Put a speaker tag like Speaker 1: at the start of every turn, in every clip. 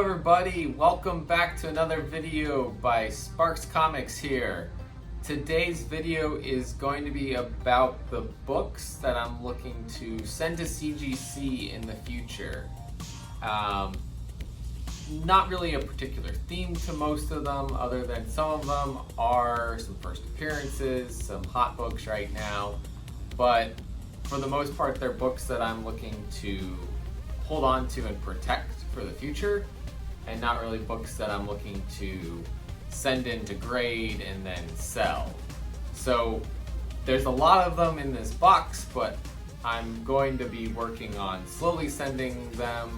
Speaker 1: Hello everybody, welcome back to another video by Sparks Comics here. Today's video is going to be about the books that I'm looking to send to CGC in the future. Not really a particular theme to most of them, other than some of them are some first appearances, some hot books right now, but for the most part they're books that I'm looking to hold on to and protect for the future, and not really books that I'm looking to send in to grade and then sell. So there's a lot of them in this box, but I'm going to be working on slowly sending them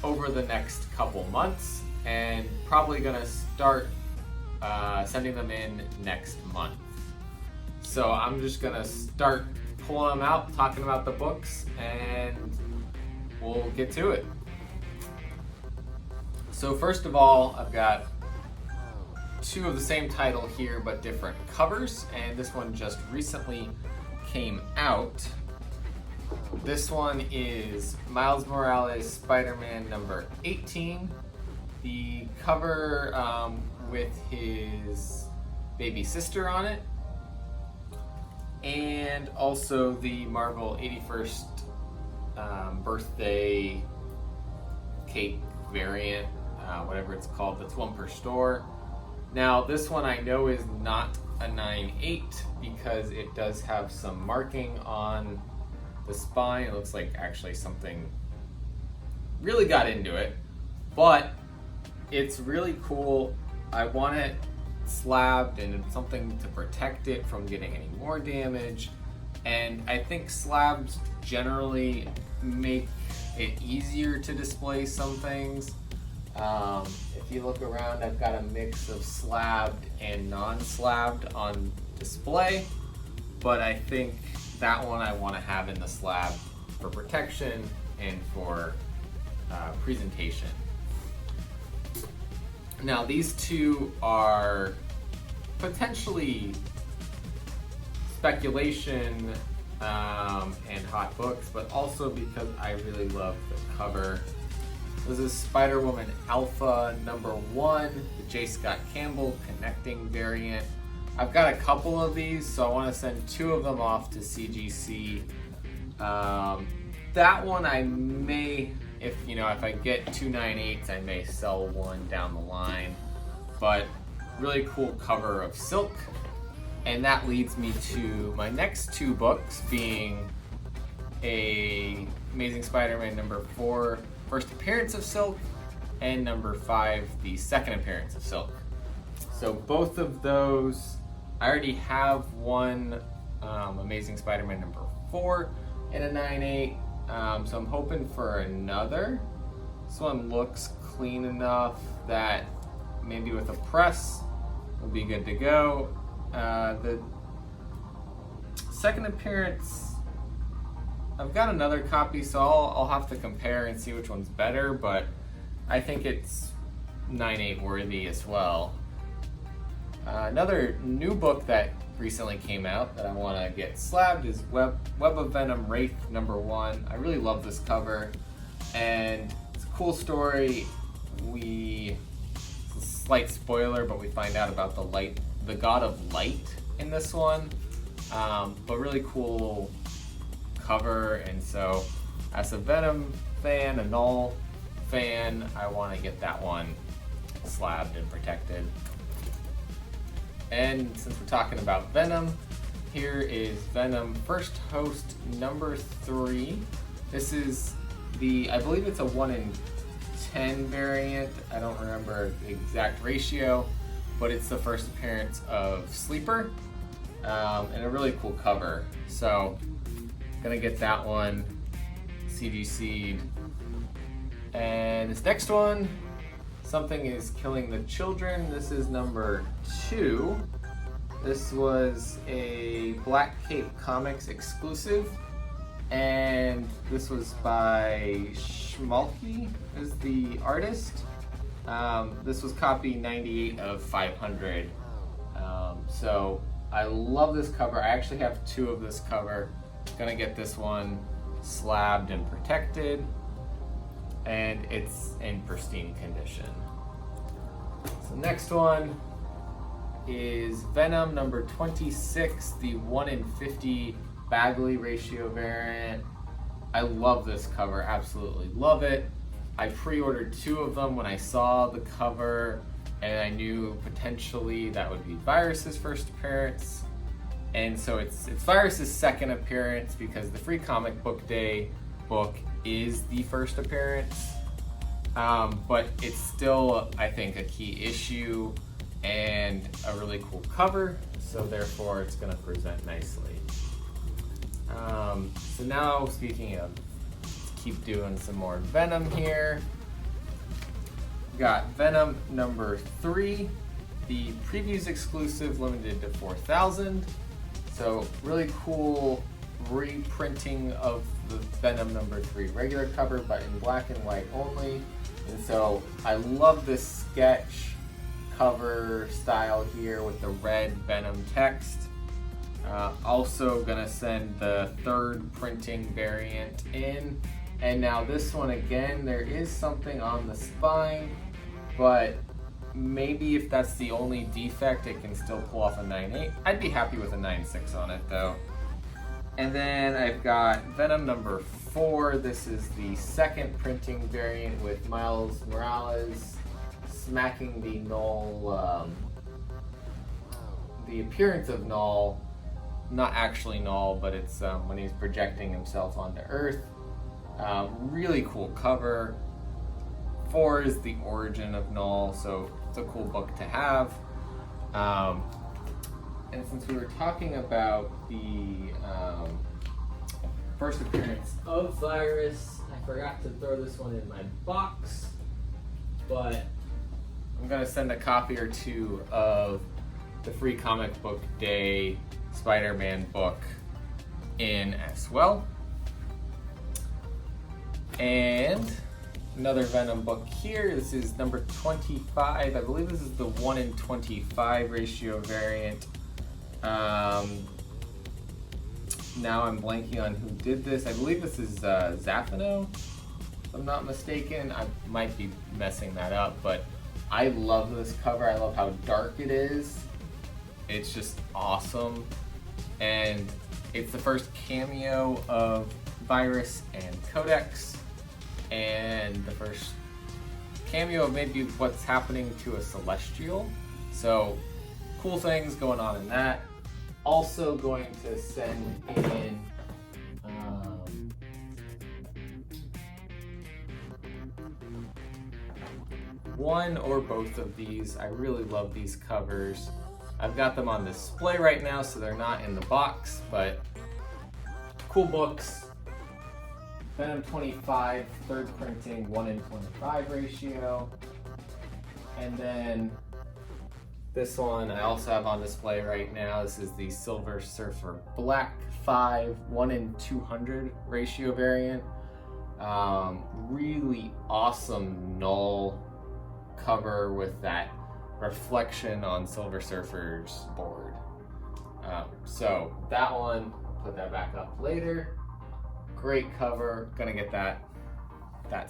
Speaker 1: over the next couple months, and probably gonna start sending them in next month. So I'm just gonna start pulling them out, talking about the books, and we'll get to it. So first of all, I've got two of the same title here but different covers, and this one just recently came out. This one is Miles Morales Spider-Man number 18. The cover with his baby sister on it, and also the Marvel 81st birthday cake variant, whatever it's called, that's one per store. Now this one I know is not a 9/8 because it does have some marking on the spine. It looks like actually something really got into it, but it's really cool. I want it slabbed and something to protect it from getting any more damage, and I think slabs generally make it easier to display some things. If you look around, I've got a mix of slabbed and non-slabbed on display, but I think that one I want to have in the slab for protection and for presentation. Now these two are potentially speculation and hot books, but also because I really love the cover. This is Spider-Woman Alpha number 1, the J. Scott Campbell connecting variant. I've got a couple of these, so I want to send 2 of them off to CGC. That one I may, if I get 2 9/8s, I may sell one down the line. But really cool cover of silk. And that leads me to my next 2 books, being Amazing Spider-Man number 4, First Appearance of Silk, and number 5, the Second Appearance of Silk. So both of those, I already have one Amazing Spider-Man number 4 in a 9/8, so I'm hoping for another. This one looks clean enough that maybe with a press will be good to go. The Second Appearance, I've got another copy, so I'll have to compare and see which one's better, but I think it's 9/8 worthy as well. Another new book that recently came out that I want to get slabbed is Web of Venom Wraith number 1. I really love this cover, and it's a cool story. It's a slight spoiler, but we find out about the God of Light in this one, but really cool cover, and so as a Venom fan, a Null fan, I want to get that one slabbed and protected. And since we're talking about Venom, here is Venom First Host number 3. This is I believe it's a 1 in 10 variant. I don't remember the exact ratio, but it's the first appearance of Sleeper, and a really cool cover. So gonna get that one CGC'd. And this next one, Something is Killing the Children. This is number 2. This was a Black Cape Comics exclusive, and this was by Schmalke is the artist. This was copy 98 of 500. So I love this cover. I actually have 2 of this cover. Gonna get this one slabbed and protected. and it's in pristine condition. So next one is Venom number 26, the 1 in 50 Bagley ratio variant. I love this cover, absolutely love it. I pre-ordered 2 of them when I saw the cover, and I knew potentially that would be Virus's first appearance. And so it's Virus's second appearance because the Free Comic Book Day book is the first appearance. But it's still, I think, a key issue and a really cool cover, so therefore it's going to present nicely. So now, speaking of, let's keep doing some more Venom here. Got Venom number 3, the previews exclusive, limited to 4,000. So really cool reprinting of the Venom number 3 regular cover, but in black and white only. And so I love this sketch cover style here with the red Venom text. Also gonna send the 3rd printing variant in. And now this one again, there is something on the spine, but maybe if that's the only defect, it can still pull off a 9.8. I'd be happy with a 9.6 on it though. And then I've got Venom number 4. This is the 2nd printing variant with Miles Morales smacking the Null, the appearance of Null, not actually Null, but it's when he's projecting himself onto Earth. Really cool cover. 4 is the origin of Null, so it's a cool book to have. And since we were talking about the first appearance of Virus, I forgot to throw this one in my box, but I'm gonna send a copy or 2 of the Free Comic Book Day Spider-Man book in as well. And another Venom book here. This is number 25. I believe this is the 1 in 25 ratio variant. Now I'm blanking on who did this. I believe this is Zaffino, if I'm not mistaken. I might be messing that up, but I love this cover. I love how dark it is. It's just awesome. And it's the first cameo of Virus and Codex, and the first cameo of maybe what's happening to a Celestial. So cool things going on in that. Also going to send in one or both of these. I really love these covers. I've got them on display right now, so they're not in the box, but cool books. Venom 25, 3rd printing, 1 in 25 ratio. And then this one I also have on display right now. This is the Silver Surfer Black 5, 1 in 200 ratio variant. Really awesome Null cover with that reflection on Silver Surfer's board. So that one, I'll put that back up later. Great cover, gonna get that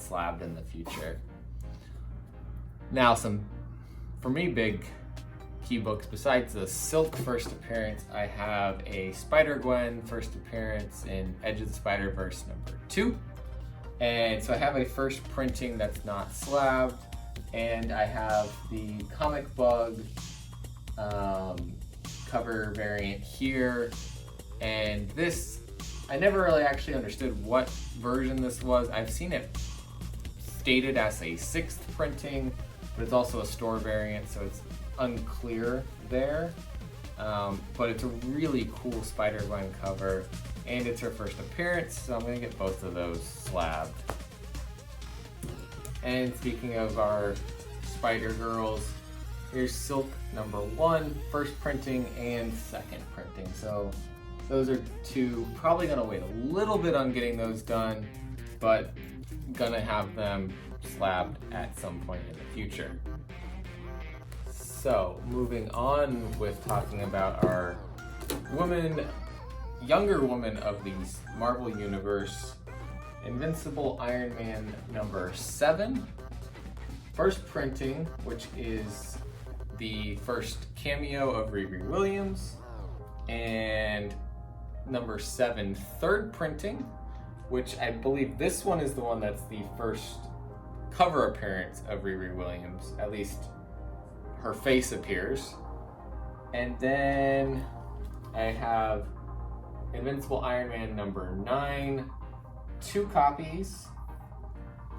Speaker 1: slabbed in the future. Now some, for me, big key books. Besides the Silk first appearance, I have a Spider-Gwen first appearance in Edge of the Spider-Verse number 2. And so I have a first printing that's not slabbed, and I have the Comic Bug cover variant here. And this, I never really actually understood what version this was. I've seen it stated as a 6th printing, but it's also a store variant, so it's unclear there. But it's a really cool Spider-Gwen cover, and it's her first appearance, so I'm gonna get both of those slabbed. And speaking of our Spider-Girls, here's Silk number 1, first printing and 2nd printing. So those are 2, probably gonna wait a little bit on getting those done, but gonna have them slabbed at some point in the future. So moving on with talking about our younger woman of the Marvel Universe, Invincible Iron Man number 7. First printing, which is the first cameo of Riri Williams. And number 7, third printing, which I believe this one is the one that's the first cover appearance of Riri Williams. At least her face appears. And then I have Invincible Iron Man number 9, 2 copies,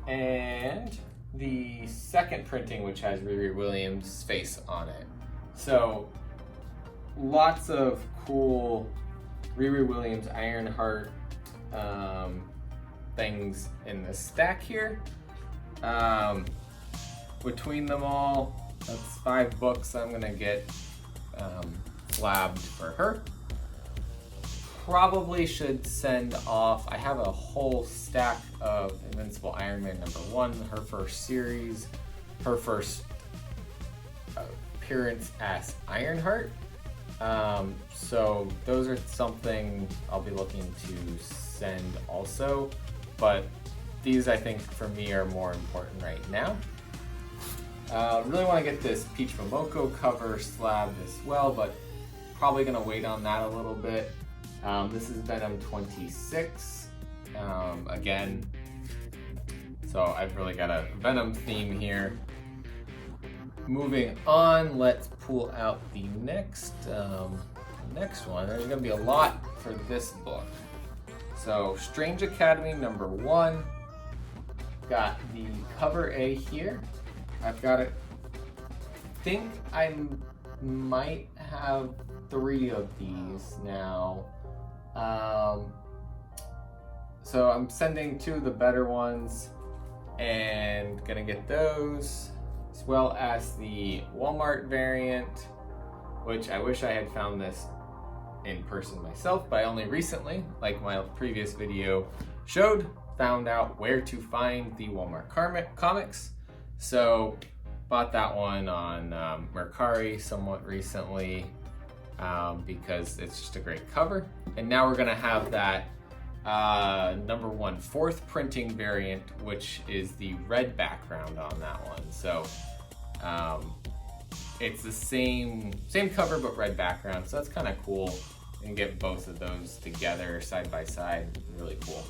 Speaker 1: and the second printing, which has Riri Williams' face on it. So lots of cool Riri Williams Ironheart things in the stack here. Between them all, that's 5 books I'm gonna get slabbed for her. Probably should send off, I have a whole stack of Invincible Iron Man number 1, her first series, her first appearance as Ironheart. So those are something I'll be looking to send also, but these I think for me are more important right now. Really want to get this Peach Momoko cover slabbed as well, but probably gonna wait on that a little bit. This is Venom 26 again, so I've really got a Venom theme here. Moving on, let's pull out the next one. There's gonna be a lot for this book. So Strange Academy number 1, got the cover A here. I've got it, I think I might have 3 of these now. So I'm sending 2 of the better ones and gonna get those, as well as the Walmart variant, which I wish I had found this in person myself, but I only recently, like my previous video showed, found out where to find the Walmart comics. So bought that one on Mercari somewhat recently because it's just a great cover. And now we're gonna have that number 1 4th printing variant, which is the red background on that one. So it's the same cover but red background, so that's kind of cool. You can get both of those together side by side, really cool.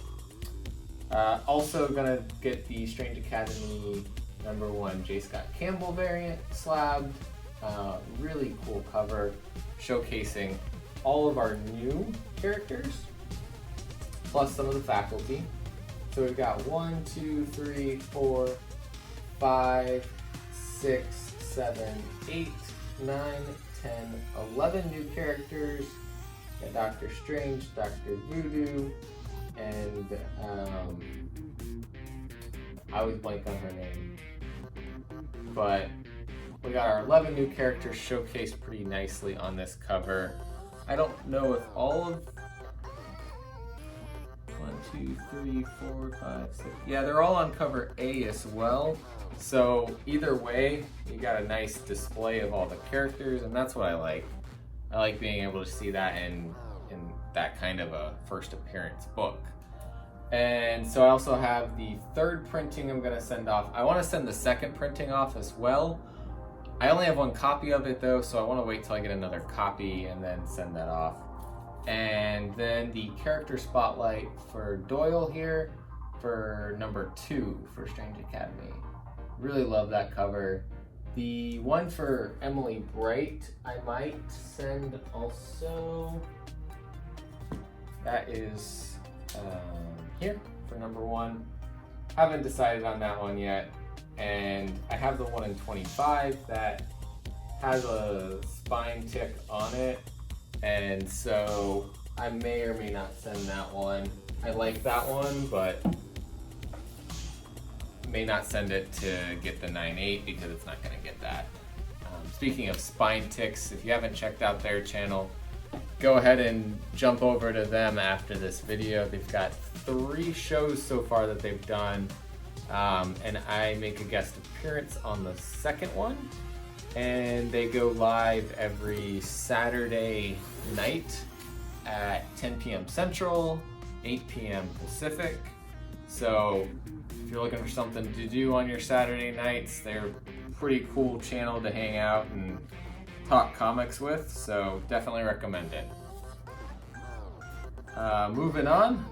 Speaker 1: Also gonna get the Strange Academy number 1 J. Scott Campbell variant slabbed. Really cool cover showcasing all of our new characters plus some of the faculty. So we've got 1, 2, 3, 4, 5, 6, 7, 8, 9, 10, 11 new characters. Got Dr. Strange, Dr. Voodoo, and I always blank on her name. But we got our 11 new characters showcased pretty nicely on this cover. I don't know if all of 1, 2, 3, 4, 5, 6. Yeah, they're all on cover A as well. So either way, you got a nice display of all the characters, and that's what I like. I like being able to see that in that kind of a first appearance book. And so I also have the 3rd printing I'm gonna send off. I wanna send the 2nd printing off as well. I only have 1 copy of it though, so I wanna wait till I get another copy and then send that off. And then the character spotlight for Doyle here for number 2 for Strange Academy. Really love that cover. The one for Emily Bright, I might send also. That is here for number 1. Haven't decided on that one yet. And I have the one in 25 that has a spine tick on it. And so I may or may not send that one. I like that one, but may not send it to get the 9.8 because it's not gonna get that. Speaking of spine ticks, if you haven't checked out their channel, go ahead and jump over to them after this video. They've got 3 shows so far that they've done, and I make a guest appearance on the 2nd one, and they go live every Saturday night at 10 p.m. Central, 8 p.m. Pacific. So if you're looking for something to do on your Saturday nights, they're a pretty cool channel to hang out and talk comics with, so definitely recommend it. Moving on,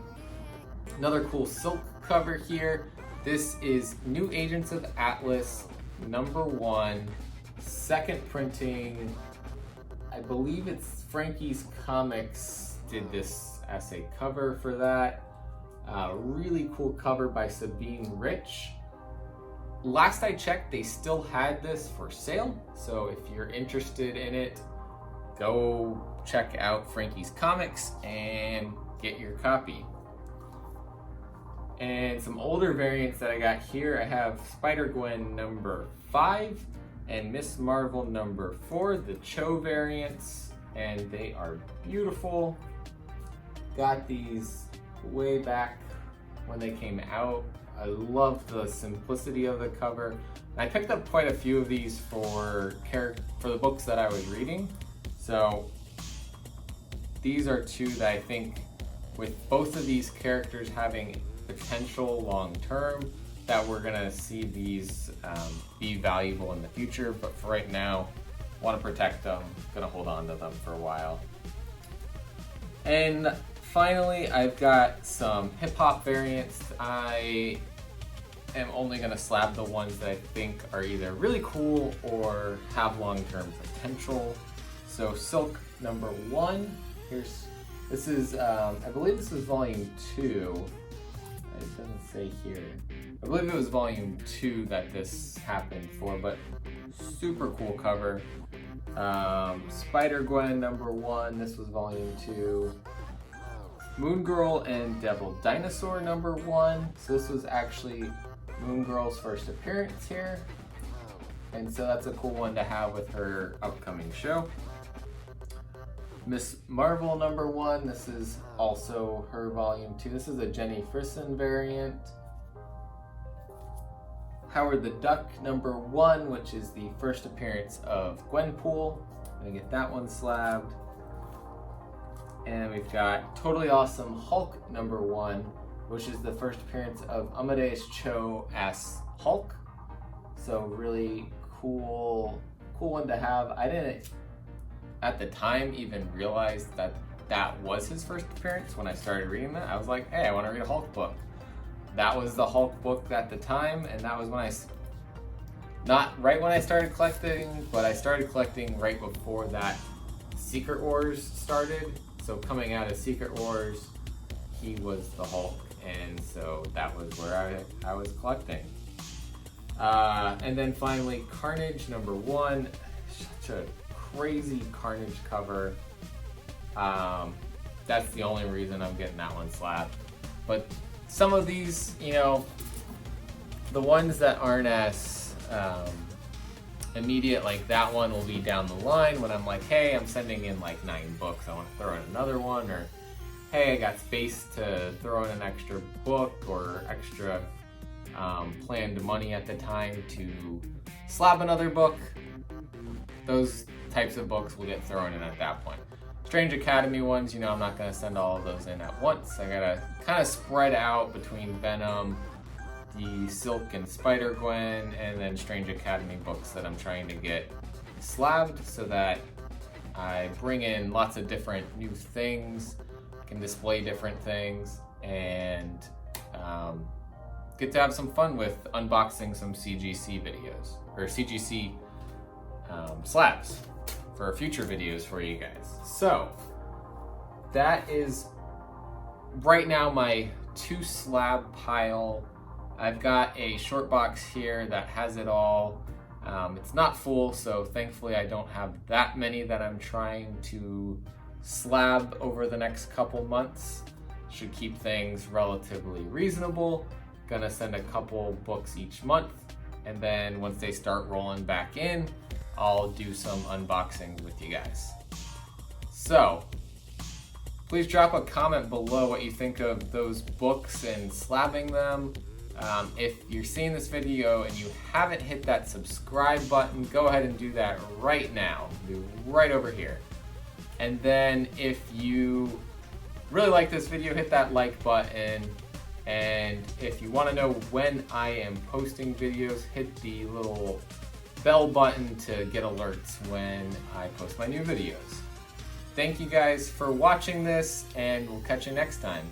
Speaker 1: another cool Silk cover here. This is New Agents of Atlas #1, second printing. I believe it's Frankie's Comics did this as a cover for that. Really cool cover by Sabine Rich. Last I checked, they still had this for sale, so if you're interested in it, go check out Frankie's Comics and get your copy. And some older variants that I got here, I have Spider-Gwen #5 and Miss Marvel #4, the Cho variants, and they are beautiful. Got these way back when they came out. I love the simplicity of the cover. I picked up quite a few of these for the books that I was reading. So these are two that I think, with both of these characters having potential long term, that we're gonna see these be valuable in the future. But for right now, want to protect them, gonna hold on to them for a while. And finally, I've got some hip hop variants. I am only gonna slab the ones that I think are either really cool or have long-term potential. So Silk #1, this is, I believe this is volume 2. It doesn't say here. I believe it was volume 2 that this happened for, but super cool cover. Spider-Gwen #1, this was volume 2. Moon Girl and Devil Dinosaur #1. So this was actually Moon Girl's first appearance here. And so that's a cool one to have with her upcoming show. Miss Marvel #1, this is also her volume 2. This is a Jenny Frison variant. Howard the Duck #1, which is the first appearance of Gwenpool. I'm gonna get that one slabbed. And we've got Totally Awesome Hulk #1, which is the first appearance of Amadeus Cho as Hulk. So really cool one to have. I didn't, at the time, even realize that that was his first appearance when I started reading that. I was like, hey, I want to read a Hulk book. That was the Hulk book at the time, and that was when not right when I started collecting, but I started collecting right before that Secret Wars started. So coming out of Secret Wars, he was the Hulk, and so that was where I was collecting. And then finally, Carnage #1, such a crazy Carnage cover. That's the only reason I'm getting that one slabbed. But some of these, the ones that aren't as immediate, like that one, will be down the line when I'm like, hey, I'm sending in like 9 books, I want to throw in another one, or hey, I got space to throw in an extra book or extra planned money at the time to slab another book. Those types of books will get thrown in at that point. Strange Academy ones, I'm not going to send all of those in at once. I got to kind of spread out between Venom, the Silk and Spider-Gwen, and then Strange Academy books that I'm trying to get slabbed so that I bring in lots of different new things, can display different things, and get to have some fun with unboxing some CGC videos, or CGC slabs for future videos for you guys. So that is right now my 2 slab pile. I've got a short box here that has it all. It's not full, so thankfully I don't have that many that I'm trying to slab over the next couple months. Should keep things relatively reasonable. Gonna send a couple books each month, and then once they start rolling back in, I'll do some unboxings with you guys. So please drop a comment below what you think of those books and slabbing them. If you're seeing this video and you haven't hit that subscribe button, go ahead and do that right now. Do right over here. And then if you really like this video, hit that like button. And if you want to know when I am posting videos, hit the little bell button to get alerts when I post my new videos. Thank you guys for watching this, and we'll catch you next time.